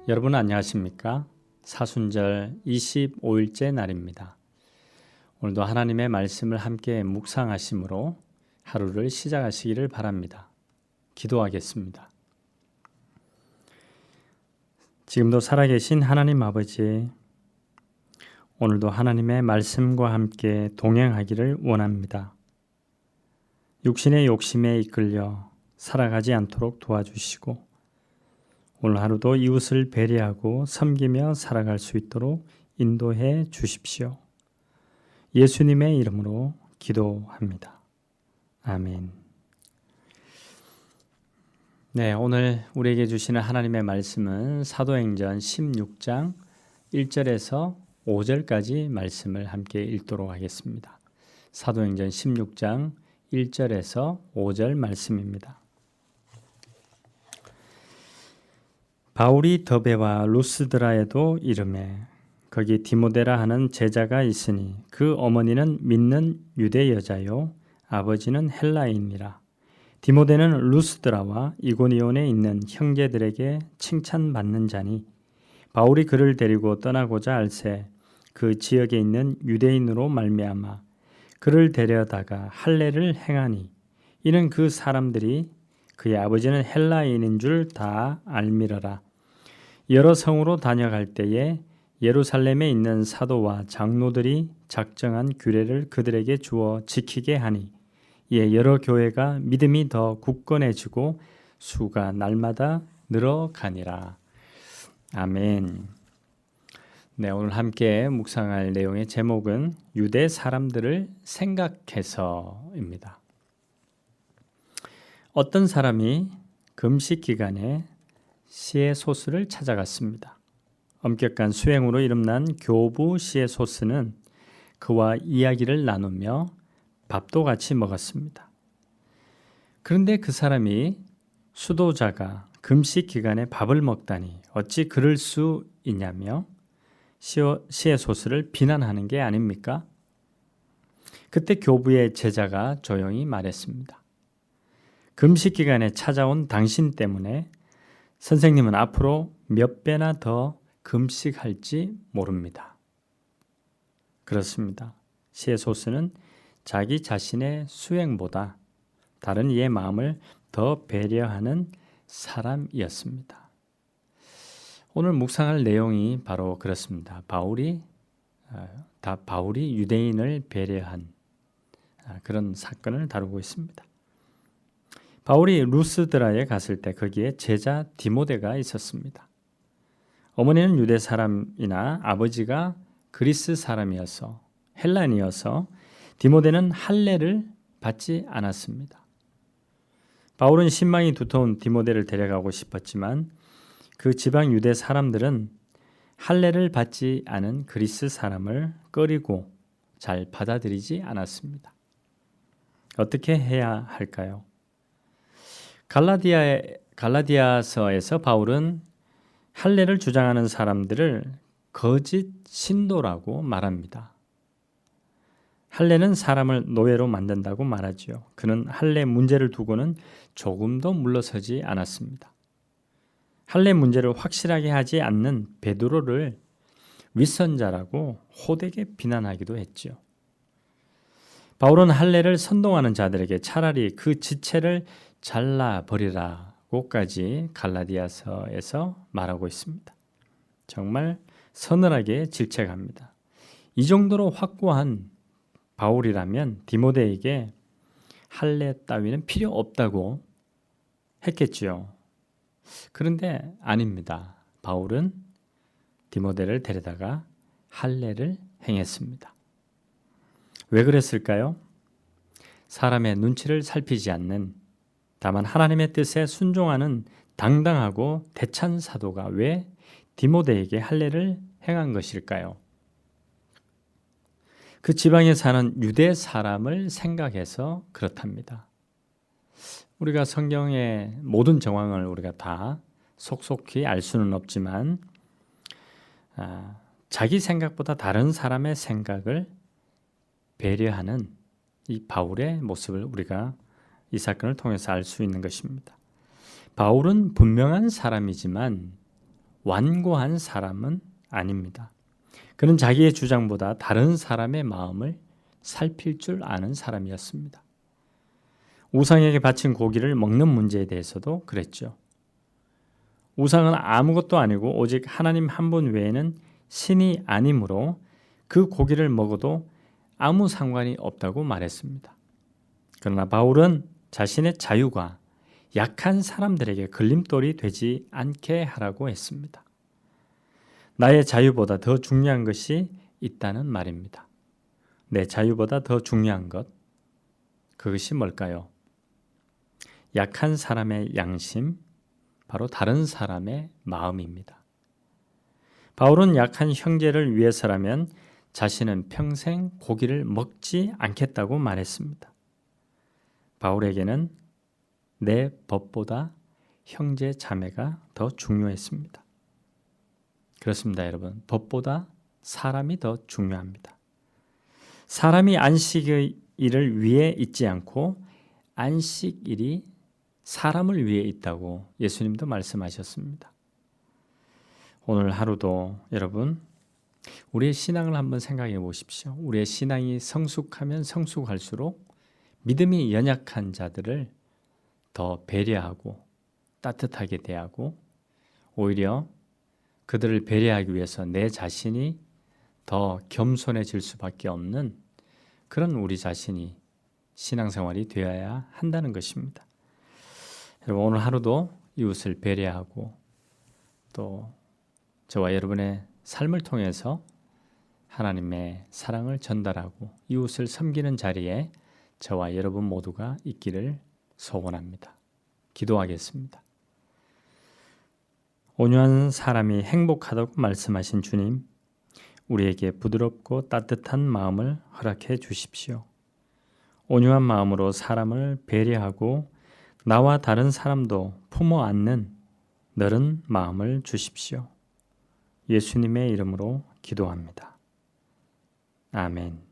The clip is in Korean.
여러분 안녕하십니까? 사순절 25일째 날입니다. 오늘도 하나님의 말씀을 함께 묵상하심으로 하루를 시작하시기를 바랍니다. 기도하겠습니다. 지금도 살아계신 하나님 아버지, 오늘도 하나님의 말씀과 함께 동행하기를 원합니다. 육신의 욕심에 이끌려 살아가지 않도록 도와주시고 오늘 하루도 이웃을 배려하고 섬기며 살아갈 수 있도록 인도해 주십시오. 예수님의 이름으로 기도합니다. 아멘. 네, 오늘 우리에게 주시는 하나님의 말씀은 사도행전 16장 1절에서 5절까지 말씀을 함께 읽도록 하겠습니다. 사도행전 16장 1절에서 5절 말씀입니다. 바울이 더베와 루스드라에도 이르매 거기 디모데라 하는 제자가 있으니 그 어머니는 믿는 유대 여자요 아버지는 헬라인이라. 디모데는 루스드라와 이고니온에 있는 형제들에게 칭찬받는 자니 바울이 그를 데리고 떠나고자 할새 그 지역에 있는 유대인으로 말미암아 그를 데려다가 할례를 행하니 이는 그 사람들이 그의 아버지는 헬라인인 줄 다 알미러라. 여러 성으로 다녀갈 때에 예루살렘에 있는 사도와 장로들이 작정한 규례를 그들에게 주어 지키게 하니 이에 여러 교회가 믿음이 더 굳건해지고 수가 날마다 늘어가니라. 아멘. 네, 오늘 함께 묵상할 내용의 제목은 유대 사람들을 생각해서입니다. 어떤 사람이 금식 기간에 시에소스를 찾아갔습니다. 엄격한 수행으로 이름난 교부 시에소스는 그와 이야기를 나누며 밥도 같이 먹었습니다. 그런데 그 사람이 수도자가 금식 기간에 밥을 먹다니 어찌 그럴 수 있냐며 시에소스를 비난하는 게 아닙니까? 그때 교부의 제자가 조용히 말했습니다. 금식 기간에 찾아온 당신 때문에 선생님은 앞으로 몇 배나 더 금식할지 모릅니다. 그렇습니다. 시에소스는 자기 자신의 수행보다 다른 이의 마음을 더 배려하는 사람이었습니다. 오늘 묵상할 내용이 바로 그렇습니다. 바울이 유대인을 배려한 그런 사건을 다루고 있습니다. 바울이 루스드라에 갔을 때 거기에 제자 디모데가 있었습니다. 어머니는 유대 사람이나 아버지가 그리스 사람이어서 헬란이어서 디모데는 할례를 받지 않았습니다. 바울은 신망이 두터운 디모데를 데려가고 싶었지만 그 지방 유대 사람들은 할례를 받지 않은 그리스 사람을 꺼리고 잘 받아들이지 않았습니다. 어떻게 해야 할까요? 갈라디아서에서 바울은 할례를 주장하는 사람들을 거짓 신도라고 말합니다. 할례는 사람을 노예로 만든다고 말하지요. 그는 할례 문제를 두고는 조금도 물러서지 않았습니다. 할례 문제를 확실하게 하지 않는 베드로를 윗선자라고 호되게 비난하기도 했지요. 바울은 할례를 선동하는 자들에게 차라리 그 지체를 잘라버리라고까지 갈라디아서에서 말하고 있습니다. 정말 서늘하게 질책합니다. 이 정도로 확고한 바울이라면 디모데에게 할례 따위는 필요 없다고 했겠지요. 그런데 아닙니다. 바울은 디모데를 데려다가 할례를 행했습니다. 왜 그랬을까요? 사람의 눈치를 살피지 않는 다만 하나님의 뜻에 순종하는 당당하고 대찬 사도가 왜 디모데에게 할례를 행한 것일까요? 그 지방에 사는 유대 사람을 생각해서 그렇답니다. 우리가 성경의 모든 정황을 우리가 다 속속히 알 수는 없지만 자기 생각보다 다른 사람의 생각을 배려하는 이 바울의 모습을 우리가 이 사건을 통해서 알 수 있는 것입니다. 바울은 분명한 사람이지만 완고한 사람은 아닙니다. 그는 자기의 주장보다 다른 사람의 마음을 살필 줄 아는 사람이었습니다. 우상에게 바친 고기를 먹는 문제에 대해서도 그랬죠. 우상은 아무것도 아니고 오직 하나님 한 분 외에는 신이 아니므로 그 고기를 먹어도 아무 상관이 없다고 말했습니다. 그러나 바울은 자신의 자유가 약한 사람들에게 걸림돌이 되지 않게 하라고 했습니다. 나의 자유보다 더 중요한 것이 있다는 말입니다. 내 자유보다 더 중요한 것, 그것이 뭘까요? 약한 사람의 양심, 바로 다른 사람의 마음입니다. 바울은 약한 형제를 위해서라면 자신은 평생 고기를 먹지 않겠다고 말했습니다. 바울에게는 내 법보다 형제 자매가 더 중요했습니다. 그렇습니다, 여러분. 법보다 사람이 더 중요합니다. 사람이 안식일을 위해 있지 않고 안식일이 사람을 위해 있다고 예수님도 말씀하셨습니다. 오늘 하루도 여러분, 우리의 신앙을 한번 생각해 보십시오. 우리의 신앙이 성숙하면 성숙할수록 믿음이 연약한 자들을 더 배려하고 따뜻하게 대하고 오히려 그들을 배려하기 위해서 내 자신이 더 겸손해질 수밖에 없는 그런 우리 자신이 신앙생활이 되어야 한다는 것입니다. 여러분, 오늘 하루도 이웃을 배려하고 또 저와 여러분의 삶을 통해서 하나님의 사랑을 전달하고 이웃을 섬기는 자리에 저와 여러분 모두가 있기를 소원합니다. 기도하겠습니다. 온유한 사람이 행복하다고 말씀하신 주님, 우리에게 부드럽고 따뜻한 마음을 허락해 주십시오. 온유한 마음으로 사람을 배려하고 나와 다른 사람도 품어 안는 너른 마음을 주십시오. 예수님의 이름으로 기도합니다. 아멘.